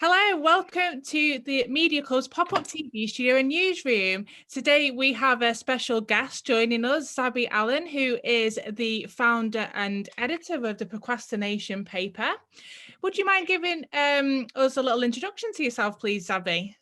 Hello, welcome to the Media Club's pop-up TV studio and newsroom. Today we have a special guest joining us, Zabby Allen, who is the founder and editor of the Procrastination Paper. Would you mind giving us a little introduction to yourself, please, Zabby?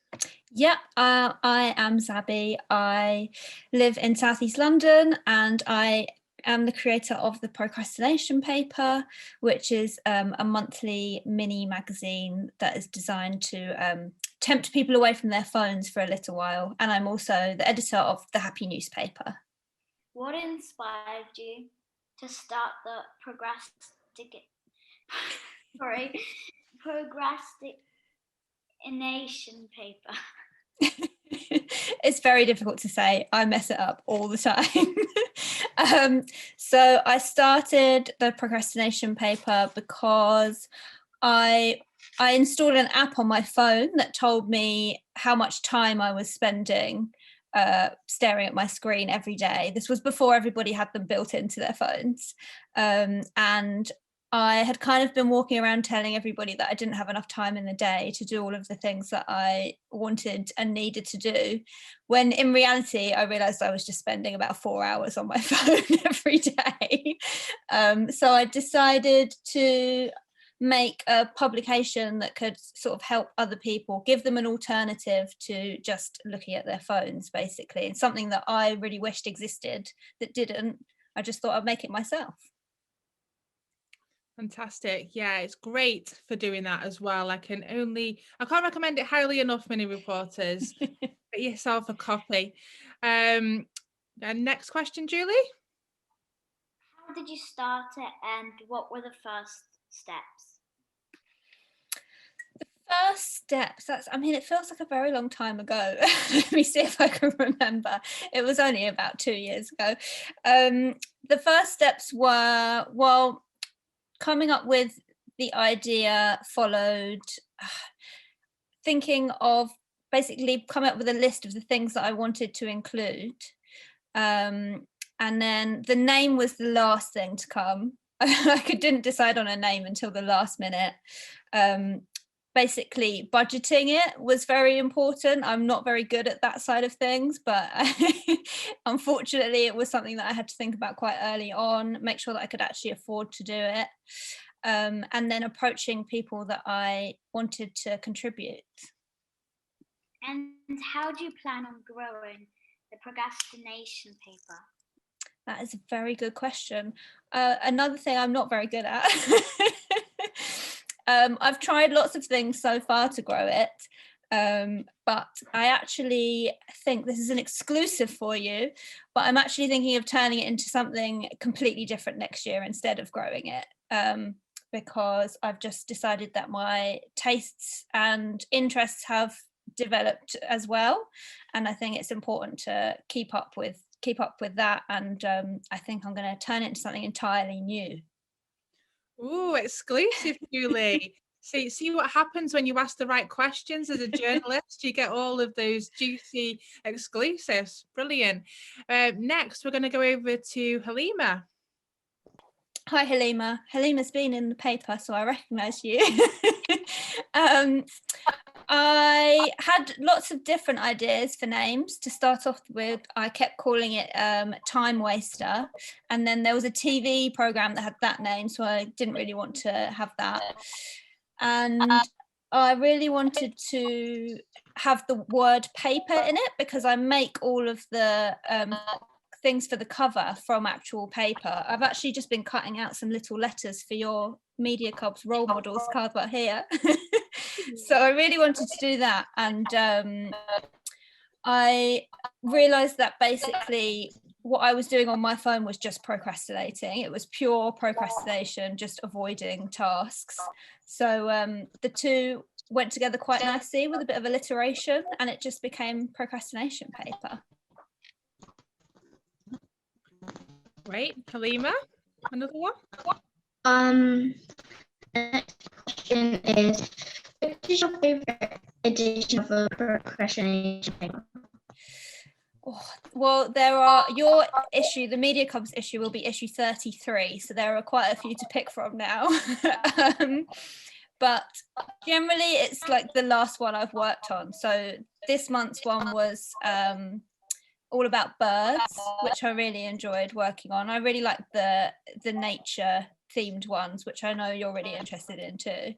Yeah, I am Zabby. I live in Southeast London and I am the creator of the Procrastination Paper, which is a monthly mini magazine that is designed to tempt people away from their phones for a little while. And I'm also the editor of the Happy newspaper. What inspired you to start the Procrastination Paper? It's very difficult to say. I mess it up all the time. So I started the Procrastination Paper because I installed an app on my phone that told me how much time I was spending staring at my screen every day. This was before everybody had them built into their phones. And I had kind of been walking around telling everybody that I didn't have enough time in the day to do all of the things that I wanted and needed to do, when in reality I realized I was just spending about 4 hours on my phone every day. So I decided to make a publication that could sort of help other people, give them an alternative to just looking at their phones, basically, and something that I really wished existed that didn't. I just thought I'd make it myself. Fantastic. Yeah, it's great for doing that as well. I can't recommend it highly enough, mini reporters. Get yourself a copy. And next question, Julie. How did you start it and what were the first steps? The first steps, it feels like a very long time ago. Let me see if I can remember. It was only about 2 years ago. The first steps were, coming up with the idea followed thinking of basically coming up with a list of the things that I wanted to include. And then the name was the last thing to come. I didn't decide on a name until the last minute. Basically, budgeting it was very important. I'm not very good at that side of things, but unfortunately, it was something that I had to think about quite early on, make sure that I could actually afford to do it. And then approaching people that I wanted to contribute. And how do you plan on growing the Procrastination Paper? That is a very good question. Another thing I'm not very good at. I've tried lots of things so far to grow it, but I actually think this is an exclusive for you, but I'm actually thinking of turning it into something completely different next year instead of growing it, because I've just decided that my tastes and interests have developed as well, and I think it's important to keep up with that, and I think I'm going to turn it into something entirely new. Ooh, exclusive, Julie. See what happens when you ask the right questions as a journalist. You get all of those juicy exclusives. Brilliant. Next, we're going to go over to Halima. Hi, Halima. Halima's been in the paper, so I recognise you. I had lots of different ideas for names to start off with. I kept calling it Time Waster, and then there was a TV programme that had that name, so I didn't really want to have that. And I really wanted to have the word paper in it because I make all of the things for the cover from actual paper. I've actually just been cutting out some little letters for your Media Club's role models card right here. So I really wanted to do that, and I realized that basically what I was doing on my phone was just procrastinating. It was pure procrastination, just avoiding tasks. So the two went together quite nicely with a bit of alliteration, and it just became Procrastination Paper. Great. Halima, another one? The next question is, what is your favorite edition of the Procrastination Paper? Oh, well, there are your issue, the Media Club's issue will be issue 33, so there are quite a few to pick from now. but generally it's like the last one I've worked on. So this month's one was all about birds, which I really enjoyed working on. I really like the nature themed ones, which I know you're really interested in too.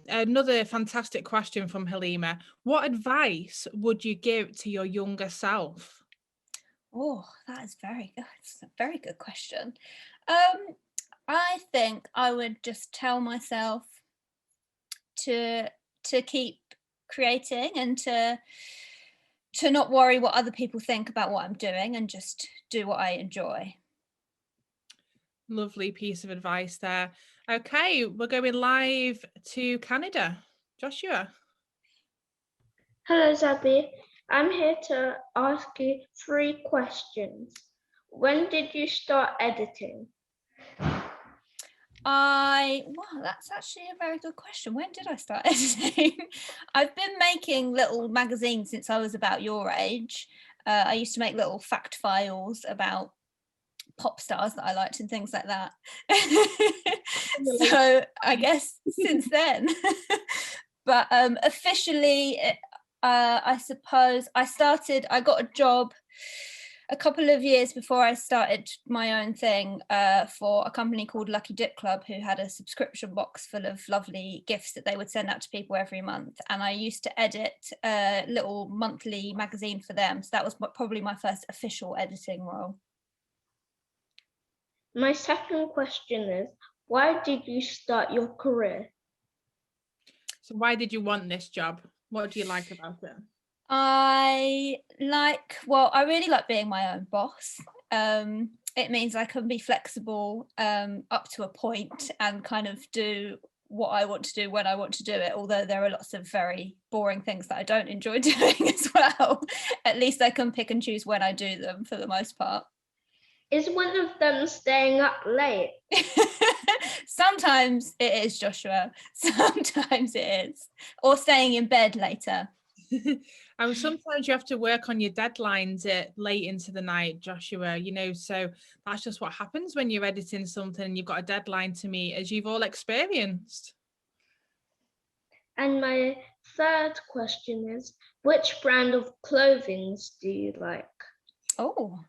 Another fantastic question from Halima. What advice would you give to your younger self? Oh, that is very good. It's a very good question. I think I would just tell myself to keep creating and to not worry what other people think about what I'm doing and just do what I enjoy. Lovely piece of advice there. Okay, we're going live to Canada. Joshua. Hello, Zabby. I'm here to ask you 3 questions. When did you start editing? Wow, that's actually a very good question. When did I start editing? I've been making little magazines since I was about your age. I used to make little fact files about pop stars that I liked and things like that. So I guess since then. But officially, I suppose I got a job a couple of years before I started my own thing for a company called Lucky Dip Club, who had a subscription box full of lovely gifts that they would send out to people every month. And I used to edit a little monthly magazine for them. So that was probably my first official editing role. My second question is, why did you start your career? So why did you want this job? What do you like about it? I really like being my own boss. It means I can be flexible up to a point and kind of do what I want to do when I want to do it, although there are lots of very boring things that I don't enjoy doing as well. At least I can pick and choose when I do them for the most part. Is one of them staying up late? Sometimes it is, Joshua. Sometimes it is. Or staying in bed later. And sometimes you have to work on your deadlines late into the night, Joshua, so that's just what happens when you're editing something and you've got a deadline to meet, as you've all experienced. And my third question is, which brand of clothing do you like? Oh,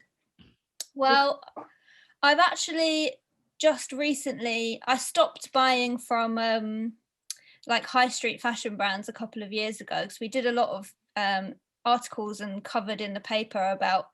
well, I've actually just recently, I stopped buying from like high street fashion brands a couple of years ago, because we did a lot of articles and covered in the paper about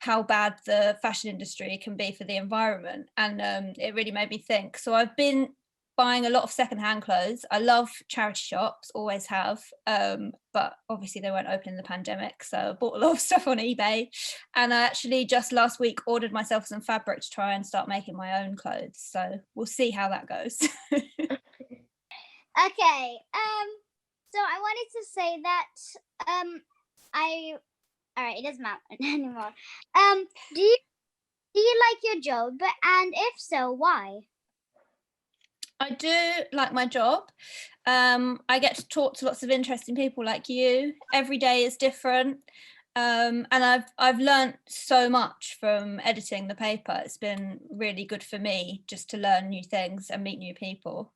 how bad the fashion industry can be for the environment, and it really made me think. So I've been buying a lot of secondhand clothes. I love charity shops, always have, but obviously they weren't open in the pandemic, so I bought a lot of stuff on eBay, and I actually just last week ordered myself some fabric to try and start making my own clothes, so we'll see how that goes. Okay, so I wanted to say that all right, it doesn't matter anymore. Do you like your job, and if so, why? I do like my job. I get to talk to lots of interesting people like you. Every day is different, and I've learned so much from editing the paper. It's been really good for me just to learn new things and meet new people.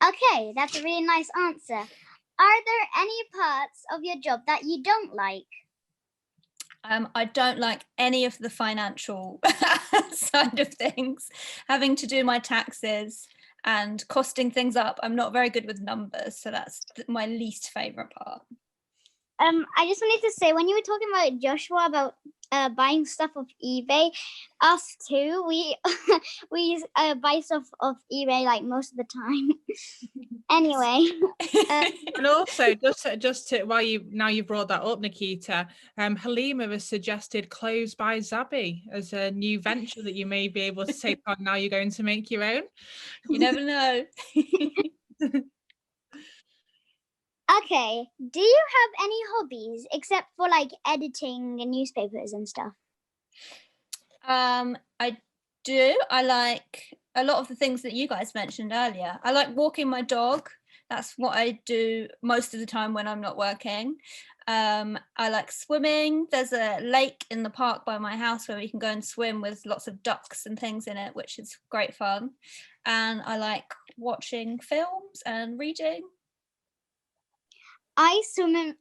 Okay, that's a really nice answer. Are there any parts of your job that you don't like? I don't like any of the financial side of things, having to do my taxes and costing things up. I'm not very good with numbers, so that's my least favorite part. I just wanted to say, when you were talking about Joshua about buying stuff off eBay, us too, we buy stuff off eBay like most of the time. Anyway, and also just to, while you've brought that up, Nikita, Halima has suggested Clothes by Zabby as a new venture that you may be able to take on now you're going to make your own. You never know. Okay, do you have any hobbies except for like editing and newspapers and stuff? I do. I like a lot of the things that you guys mentioned earlier. I like walking my dog. That's what I do most of the time when I'm not working. I like swimming. There's a lake in the park by my house where we can go and swim with lots of ducks and things in it, which is great fun. And I like watching films and reading. I swim in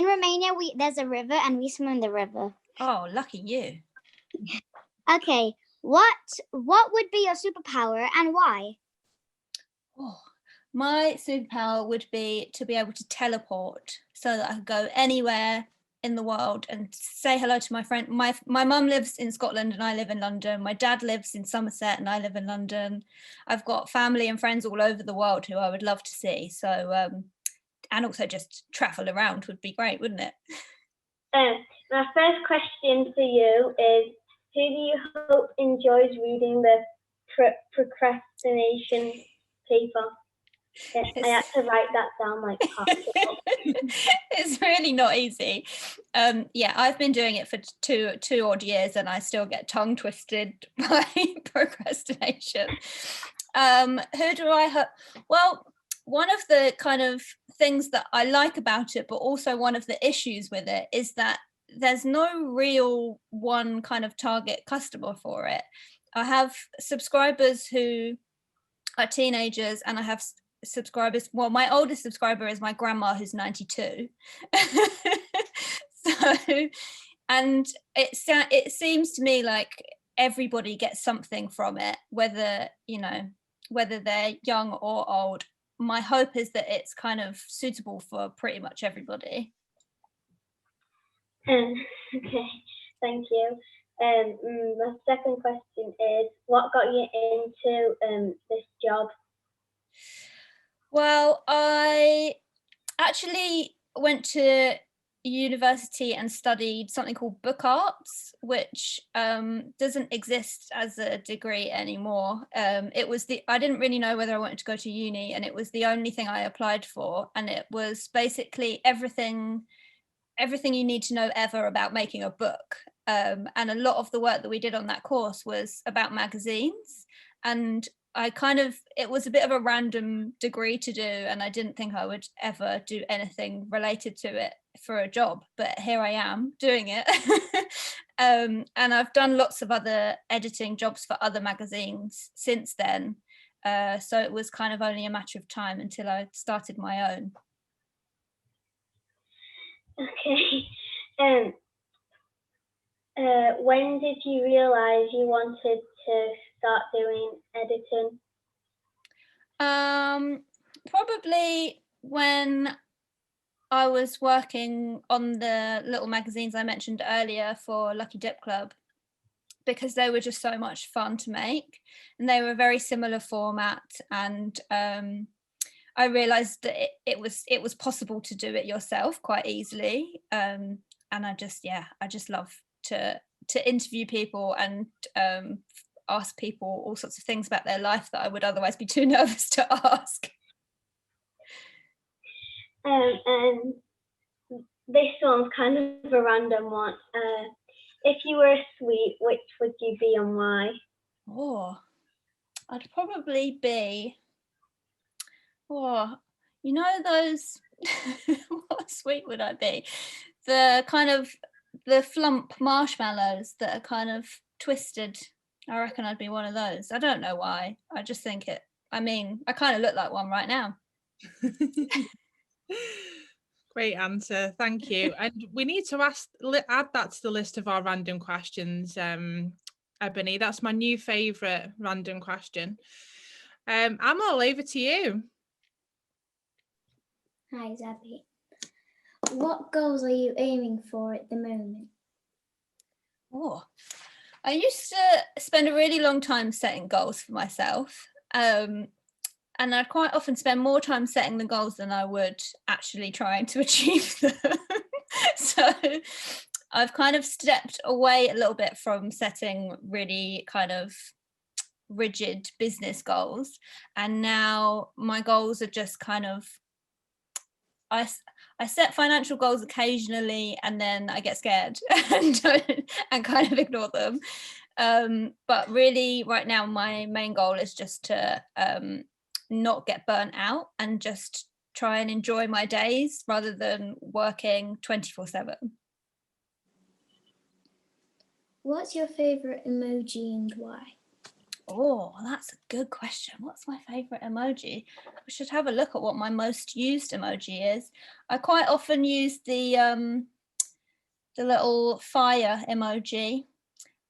Romania. There's a river and we swim in the river. Oh, lucky you. Okay, what would be your superpower and why? Oh, my superpower would be to be able to teleport so that I could go anywhere in the world and say hello to my friend. My mum lives in Scotland and I live in London. My dad lives in Somerset and I live in London. I've got family and friends all over the world who I would love to see. So, and also just travel around would be great, wouldn't it? My first question for you is, who do you hope enjoys reading the procrastination paper? I had to write that down like half the book. It's really not easy. Yeah, I've been doing it for two odd years and I still get tongue twisted by procrastination. Who do I hope? Well, one of the kind of things that I like about it, but also one of the issues with it, is that there's no real one kind of target customer for it. I have subscribers who are teenagers and I have subscribers. Well, my oldest subscriber is my grandma who's 92. So, and it seems to me like everybody gets something from it, whether they're young or old. My hope is that it's kind of suitable for pretty much everybody. Okay, thank you. My second question is, what got you into this job? Well, I actually went to university and studied something called book arts, which doesn't exist as a degree anymore. I didn't really know whether I wanted to go to uni, and it was the only thing I applied for, and it was basically everything you need to know ever about making a book. And a lot of the work that we did on that course was about magazines, and it was a bit of a random degree to do, and I didn't think I would ever do anything related to it for a job, but here I am doing it. And I've done lots of other editing jobs for other magazines since then, so it was kind of only a matter of time until I started my own. Okay. When did you realize you wanted to start doing editing? Probably when I was working on the little magazines I mentioned earlier for Lucky Dip Club, because they were just so much fun to make, and they were a very similar format, and I realized that it was possible to do it yourself quite easily, and I just love to interview people and ask people all sorts of things about their life that I would otherwise be too nervous to ask. And this one's kind of a random one. If you were a sweet, which would you be and why? Oh, I'd probably be, those, what sweet would I be? The kind of, the flump marshmallows that are kind of twisted. I reckon I'd be one of those. I don't know why. I just think it. I mean, I kind of look like one right now. Great answer, thank you. And we need to add that to the list of our random questions, Ebony. That's my new favourite random question. Amal, over to you. Hi, Zabby. What goals are you aiming for at the moment? Oh, I used to spend a really long time setting goals for myself. And I'd quite often spend more time setting the goals than I would actually trying to achieve them. So I've kind of stepped away a little bit from setting really kind of rigid business goals. And now my goals are just kind of, I set financial goals occasionally and then I get scared and kind of ignore them. But really right now, my main goal is just to not get burnt out and just try and enjoy my days rather than working 24/7. What's your favorite emoji and why? Oh, that's a good question. What's my favorite emoji? I should have a look at what my most used emoji is. I quite often use the little fire emoji,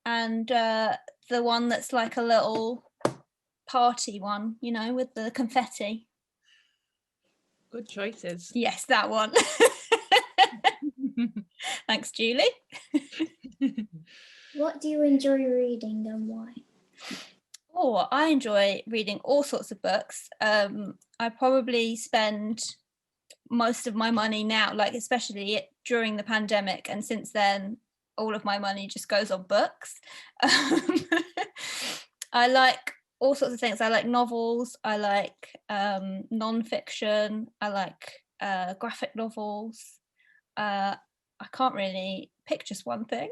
and the one that's like a little party one, you know, with the confetti. Good choices. Yes, that one. Thanks, Julie. What do you enjoy reading and why? Oh, I enjoy reading all sorts of books. I probably spend most of my money now, like especially during the pandemic, and since then, all of my money just goes on books. I like all sorts of things. I like novels. I like non-fiction. I like graphic novels. I can't really pick just one thing.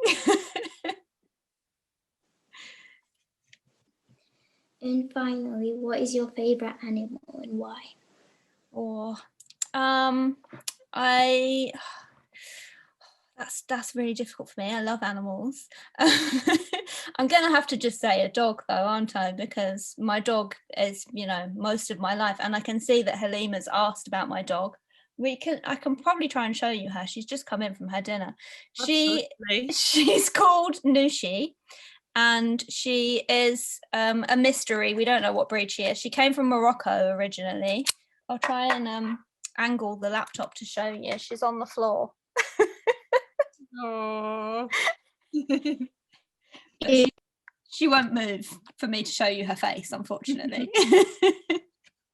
And finally, what is your favorite animal and why? Or that's really difficult for me. I love animals. I'm gonna have to just say a dog though, aren't I? Because my dog is, you know, most of my life, and I can see that Halima's asked about my dog. I can probably try and show you her. She's just come in from her dinner. She's called Nushi, and she is a mystery. We don't know what breed she is. She came from Morocco originally. I'll try and angle the laptop to show you. She's on the floor. Oh. She won't move for me to show you her face, unfortunately.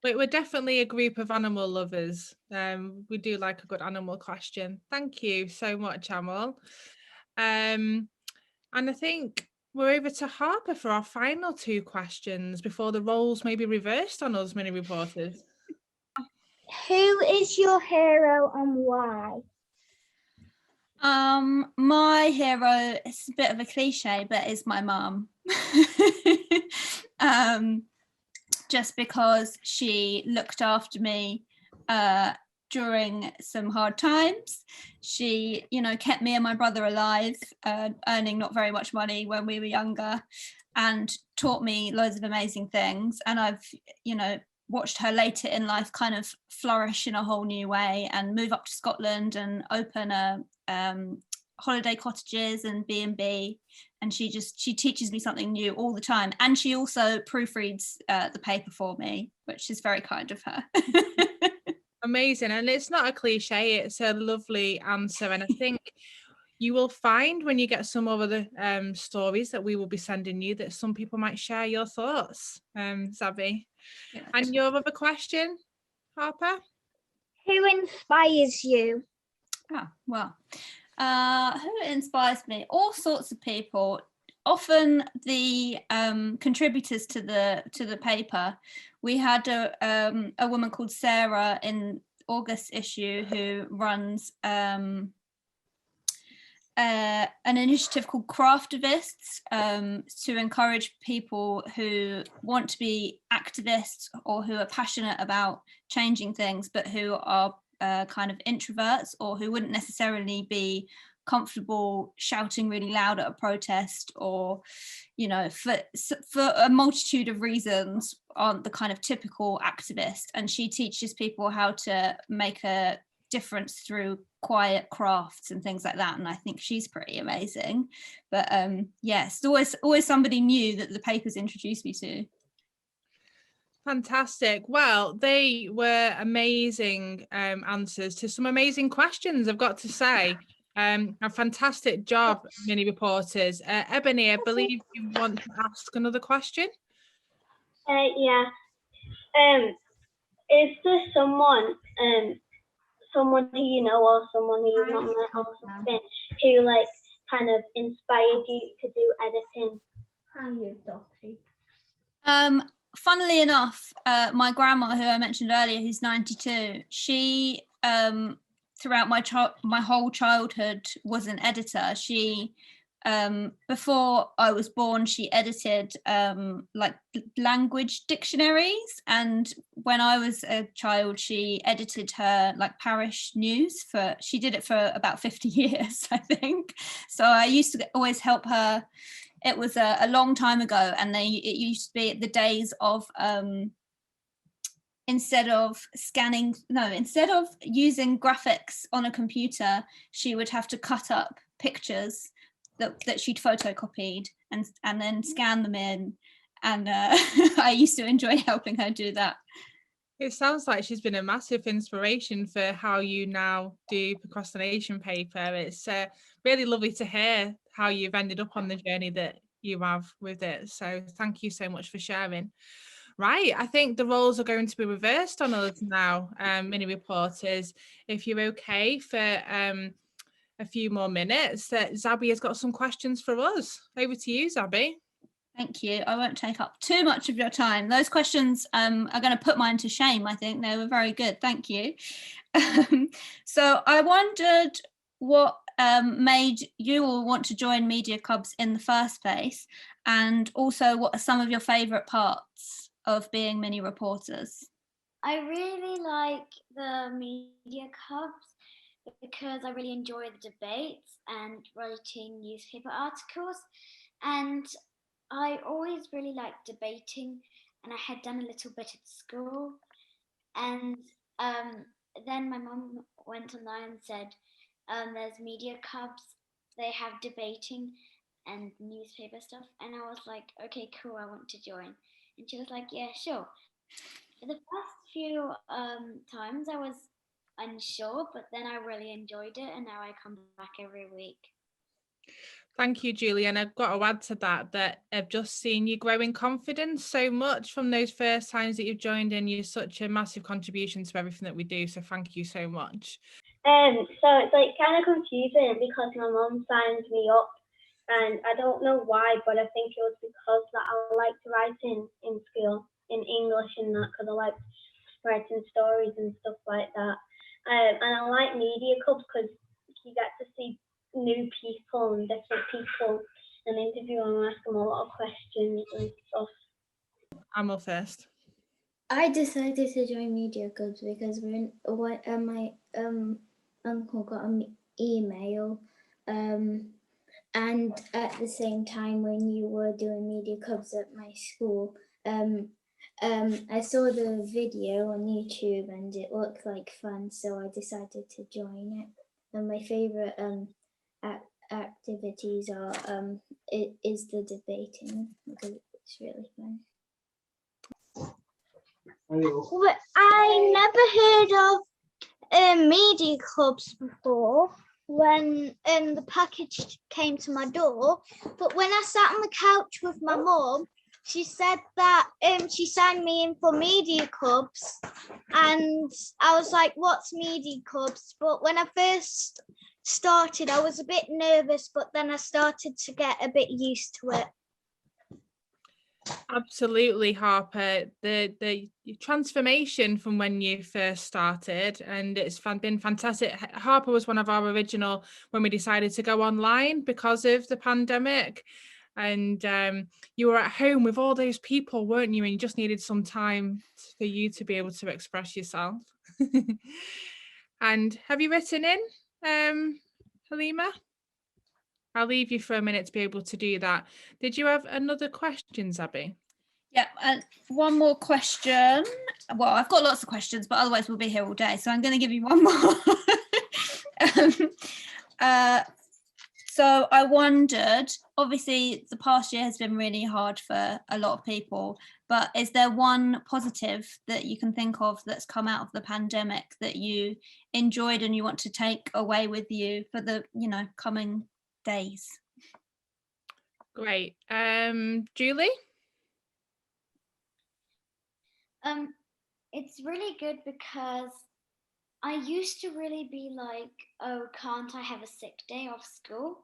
We're definitely a group of animal lovers. We do like a good animal question. Thank you so much, Amal. And I think we're over to Harper for our final two questions before the roles may be reversed on us, mini reporters. Who is your hero and why? My hero, it's a bit of a cliche, but is my mum. Just because she looked after me during some hard times. She, you know, kept me and my brother alive, earning not very much money when we were younger, and taught me loads of amazing things. And I've, you know, watched her later in life kind of flourish in a whole new way and move up to Scotland and open holiday cottages and B&B, and she teaches me something new all the time, and she also proofreads the paper for me, which is very kind of her. Amazing. And it's not a cliche, it's a lovely answer, and I think you will find when you get some of the stories that we will be sending you that some people might share your thoughts, Zabby. Yeah. And your other question, Harper? Who inspires you? Well, who inspires me? All sorts of people. Often the contributors to the paper. We had a woman called Sarah in August issue who runs an initiative called Craftivists to encourage people who want to be activists or who are passionate about changing things, but who are kind of introverts or who wouldn't necessarily be comfortable shouting really loud at a protest, or, you know, for a multitude of reasons aren't the kind of typical activist. And she teaches people how to make a difference through quiet crafts and things like that, and I think she's pretty amazing. But yes, always somebody new that the papers introduced me to. Fantastic. Well, they were amazing answers to some amazing questions, I've got to say. A fantastic job, mini reporters. Ebony, I believe you want to ask another question? Yeah. Is there someone who you know or someone who you've not met or something who like kind of inspired you to do editing? Funnily enough, my grandma, who I mentioned earlier, who's 92, she throughout my whole childhood was an editor. She Before I was born, she edited like language dictionaries, and when I was a child, she edited her like parish news she did it for about 50 years, I think. So I used to always help her. It was a long time ago, and it used to be the days of instead of using graphics on a computer, she would have to cut up pictures that she'd photocopied and then scan them in, and I used to enjoy helping her do that. It sounds like she's been a massive inspiration for how you now do Procrastination Paper. It's really lovely to hear how you've ended up on the journey that you have with it. So thank you so much for sharing. Right, I think the roles are going to be reversed on us now, mini reporters. If you're okay for a few more minutes, Zabby has got some questions for us. Over to you, Zabby. Thank you. I won't take up too much of your time. Those questions are going to put mine to shame, I think. They were very good. Thank you. So I wondered what made you all want to join media clubs in the first place, and also what are some of your favourite parts of being mini reporters? I really like the media clubs because I really enjoy the debates and writing newspaper articles, and I always really liked debating, and I had done a little bit at school, and then my mum went online and said there's media clubs, they have debating and newspaper stuff, and I was like, okay, cool, I want to join. And she was like, yeah, sure. For the first few times I was unsure, but then I really enjoyed it, and now I come back every week. Thank you, Julie. And I've got to add to that I've just seen you grow in confidence so much from those first times that you've joined in. You're such a massive contribution to everything that we do. So thank you so much. So it's like kind of confusing because my mum signed me up, and I don't know why, but I think it was because that I liked writing in school in English and that, because I liked writing stories and stuff like that. And I like media clubs because you get to see new people and different people and interview them and ask them a lot of questions and stuff. I'm up first. I decided to join media clubs because my uncle got an email, and at the same time when you were doing media clubs at my school, I saw the video on YouTube and it looked like fun, so I decided to join it. And my favorite activities are is the debating, because it's really fun. Well, I never heard of media clubs before when the package came to my door, but when I sat on the couch with my mum, she said that she signed me in for media clubs, and I was like, what's media clubs? But when I first started, I was a bit nervous, but then I started to get a bit used to it. Absolutely, Harper. The transformation from when you first started, and it's been fantastic. Harper was one of our original when we decided to go online because of the pandemic, and you were at home with all those people, weren't you? And you just needed some time for you to be able to express yourself. And have you written in, Halima? I'll leave you for a minute to be able to do that. Did you have another question, Zabby? Yeah, and one more question. Well, I've got lots of questions, but otherwise we'll be here all day. So I'm going to give you one more. So I wondered, obviously the past year has been really hard for a lot of people, but is there one positive that you can think of that's come out of the pandemic that you enjoyed and you want to take away with you for the, coming days? Great. Julie? It's really good because I used to really be like, oh, can't I have a sick day off school?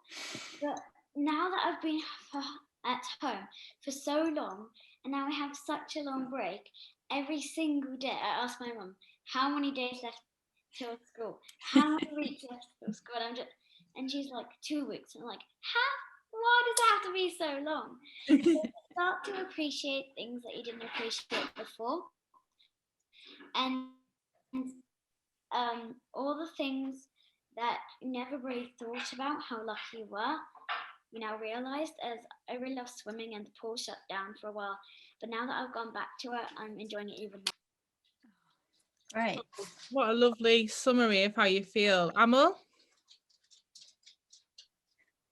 But now that I've been at home for so long, and now we have such a long break, every single day I ask my mum, how many days left till school? How many weeks left till school? And she's like, 2 weeks. And I'm like, why does it have to be so long? You start to appreciate things that you didn't appreciate before, and all the things that you never really thought about how lucky you were, you now realised. As I really love swimming, and the pool shut down for a while, but now that I've gone back to it, I'm enjoying it even more. Great. What a lovely summary of how you feel. Amal?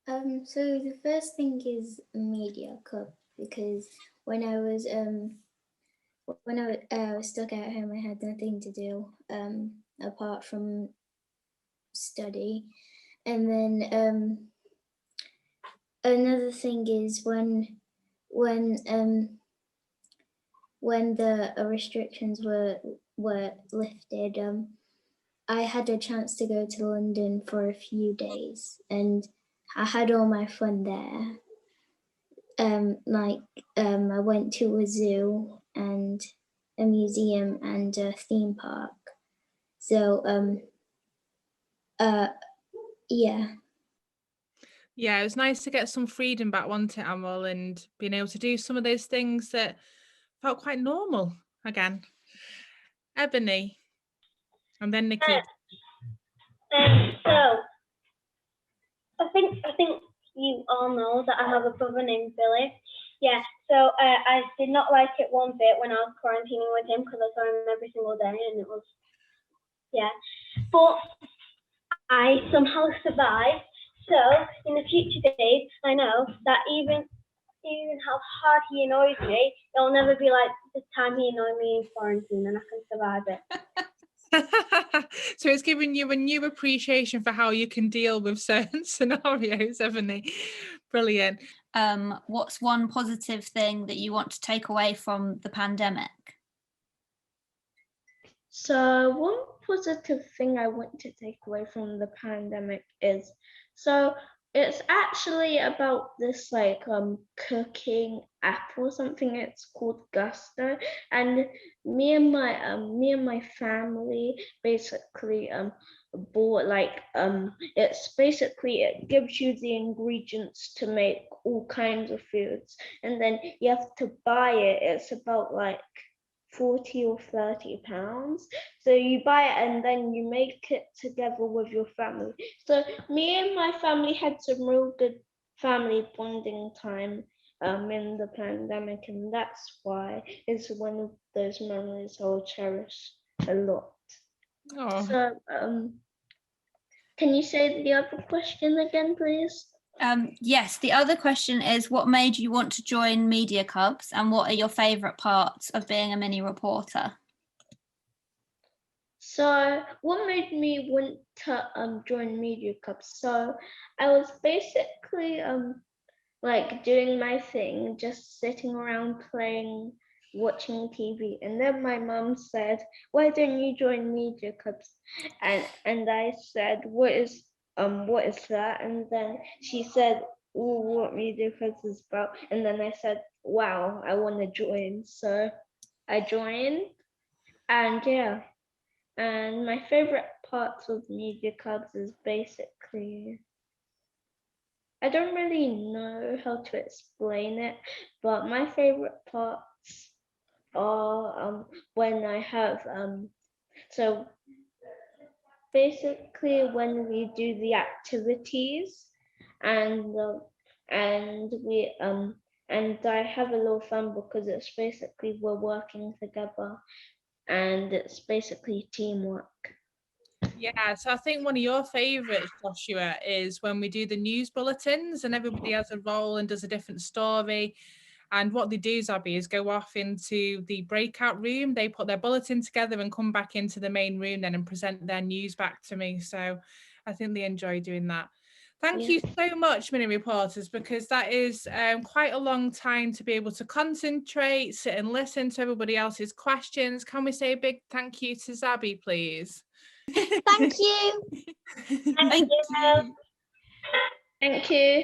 So the first thing is Media Cup, because when I was stuck at home, I had nothing to do apart from study. And then another thing is when the restrictions were lifted, I had a chance to go to London for a few days, and I had all my fun there. I went to a zoo and a museum and a theme park. So yeah. Yeah, it was nice to get some freedom back, wasn't it, Amal, and being able to do some of those things that felt quite normal again. Ebony, and then Nikki. So I think you all know that I have a brother named Billy. Yeah, so I did not like it one bit when I was quarantining with him, because I saw him every single day, and it was, yeah. But I somehow survived. So in the future days, I know that even how hard he annoys me, it'll never be like the time he annoyed me in quarantine, and I can survive it. So it's giving you a new appreciation for how you can deal with certain scenarios, haven't it? Brilliant. What's one positive thing that you want to take away from the pandemic? So one positive thing I want to take away from the pandemic is, so it's actually about this cooking app or something. It's called Gusto, and me and my family basically bought it's basically, it gives you the ingredients to make all kinds of foods, and then you have to buy it. It's about like 40 or 30 pounds. So you buy it and then you make it together with your family. So me and my family had some real good family bonding time in the pandemic, and that's why it's one of those memories I'll cherish a lot. Oh. So can you say the other question again, please? Yes, the other question is, what made you want to join Media Cubs, and what are your favourite parts of being a mini reporter? So what made me want to join Media Cubs? So I was basically doing my thing, just sitting around playing, watching TV, and then my mum said, "Why don't you join Media Cubs?" And I said, what is that?" And then she said, "Oh, what Media Cubs is about?" And then I said, "Wow, I want to join." So I joined, and yeah. And my favorite parts of Media Cubs is basically, I don't really know how to explain it, but my favorite parts are when I have so basically when we do the activities, and we and I have a lot of fun, because it's basically we're working together, and it's basically teamwork. Yeah, so I think one of your favourites, Joshua, is when we do the news bulletins and everybody has a role and does a different story. And what they do, Zabby, is go off into the breakout room. They put their bulletin together and come back into the main room then and present their news back to me. So I think they enjoy doing that. Thank you so much, mini reporters, because that is quite a long time to be able to concentrate, sit and listen to everybody else's questions. Can we say a big thank you to Zabby, please? Thank you. Thank you. Thank you.